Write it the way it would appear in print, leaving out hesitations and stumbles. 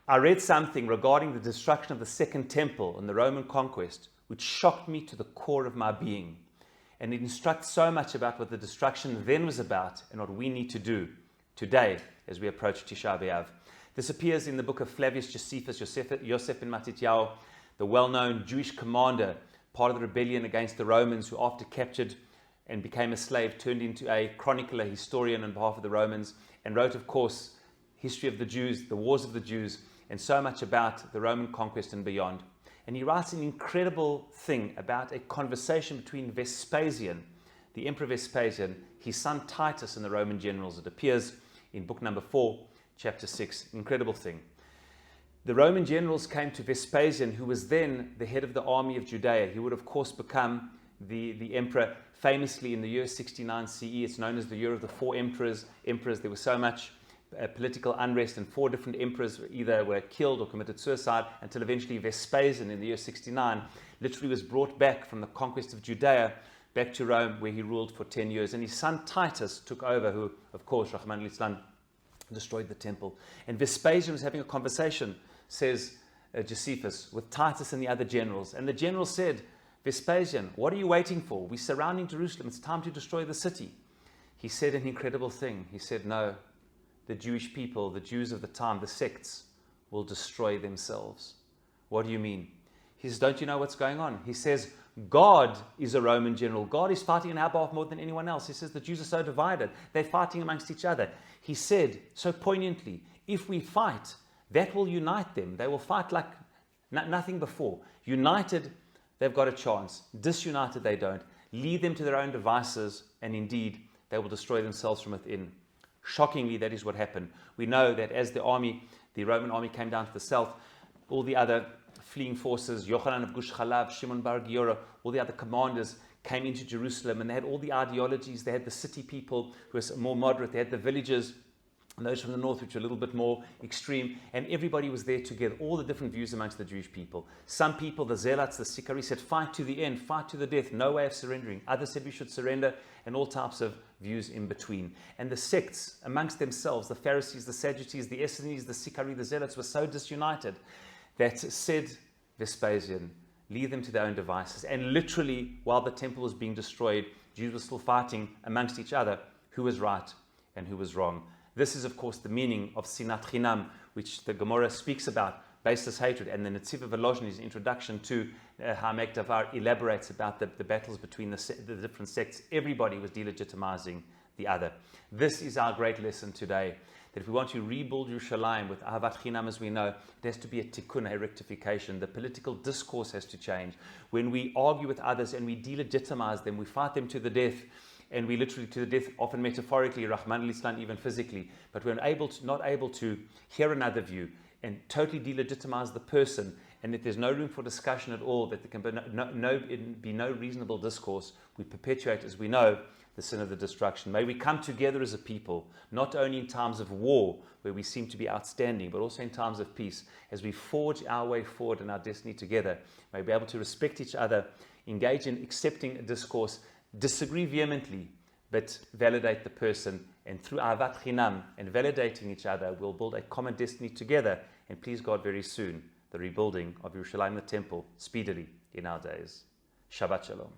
I read something regarding the destruction of the Second Temple and the Roman conquest, which shocked me to the core of my being. And it instructs so much about what the destruction then was about and what we need to do today as we approach Tisha B'Av. This appears in the book of Flavius Josephus, Yosef ben Matityahu, the well-known Jewish commander, part of the rebellion against the Romans, who after captured and became a slave, turned into a chronicler, historian on behalf of the Romans, and wrote, of course, history of the Jews, the wars of the Jews, and so much about the Roman conquest and beyond. And he writes an incredible thing about a conversation between Vespasian, the Emperor Vespasian, his son Titus, and the Roman generals. It appears in book number 4, chapter 6. Incredible thing. The Roman generals came to Vespasian, who was then the head of the army of Judea. He would, of course, become the emperor famously in the year 69 CE. It's known as the year of the four emperors. There was so much political unrest, and 4 different emperors either were killed or committed suicide, until eventually Vespasian in the year 69 literally was brought back from the conquest of Judea back to Rome, where he ruled for 10 years. And his son Titus took over, who, of course, Rahman al-Islam, destroyed the temple. And Vespasian was having a conversation, says Josephus, with Titus and the other generals. And the general said, Vespasian, what are you waiting for? We're surrounding Jerusalem. It's time to destroy the city. He said an incredible thing. He said, no, the Jewish people, the Jews of the time, the sects, will destroy themselves. What do you mean? He says, don't you know what's going on? He says, God is a Roman general. God is fighting on our behalf more than anyone else. He says the Jews are so divided. They're fighting amongst each other. He said so poignantly, if we fight, that will unite them. They will fight like nothing before. United, they've got a chance. Disunited, they don't. Lead them to their own devices, and indeed, they will destroy themselves from within. Shockingly, that is what happened. We know that as the Roman army came down to the south, all the other fleeing forces, Yochanan of Gush Chalav, Shimon bar Giora, all the other commanders came into Jerusalem, and they had all the ideologies. They had the city people who were more moderate. They had the villagers, and those from the north, which were a little bit more extreme, and everybody was there together, all the different views amongst the Jewish people. Some people, the zealots, the Sicarii, said, fight to the end, fight to the death, no way of surrendering. Others said we should surrender, and all types of views in between. And the sects amongst themselves, the Pharisees, the Sadducees, the Essenes, the Sicarii, the zealots, were so disunited that said Vespasian, leave them to their own devices. And literally, while the temple was being destroyed, Jews were still fighting amongst each other who was right and who was wrong. This is, of course, the meaning of Sinat Chinam, which the Gemara speaks about, baseless hatred. And the Netziv of Volozhin, his introduction to Ha'amek Davar, elaborates about the battles between the different sects. Everybody was delegitimizing the other. This is our great lesson today, that if we want to rebuild Yerushalayim with Ahavat Chinam as we know, it has to be a tikkun, a rectification. The political discourse has to change. When we argue with others and we delegitimize them, we fight them to the death, and we literally to the death, often metaphorically, Rahman al-Islam, even physically, but we're not able to hear another view and totally delegitimize the person, and that there's no room for discussion at all, that there can be no reasonable discourse, we perpetuate, as we know, the sin of the destruction. May we come together as a people, not only in times of war, where we seem to be outstanding, but also in times of peace, as we forge our way forward and our destiny together. May we be able to respect each other, engage in accepting a discourse, disagree vehemently, but validate the person, and through Ahavat Chinam and validating each other, we'll build a common destiny together, and please God, very soon, the rebuilding of Yerushalayim, the temple, speedily in our days. Shabbat Shalom.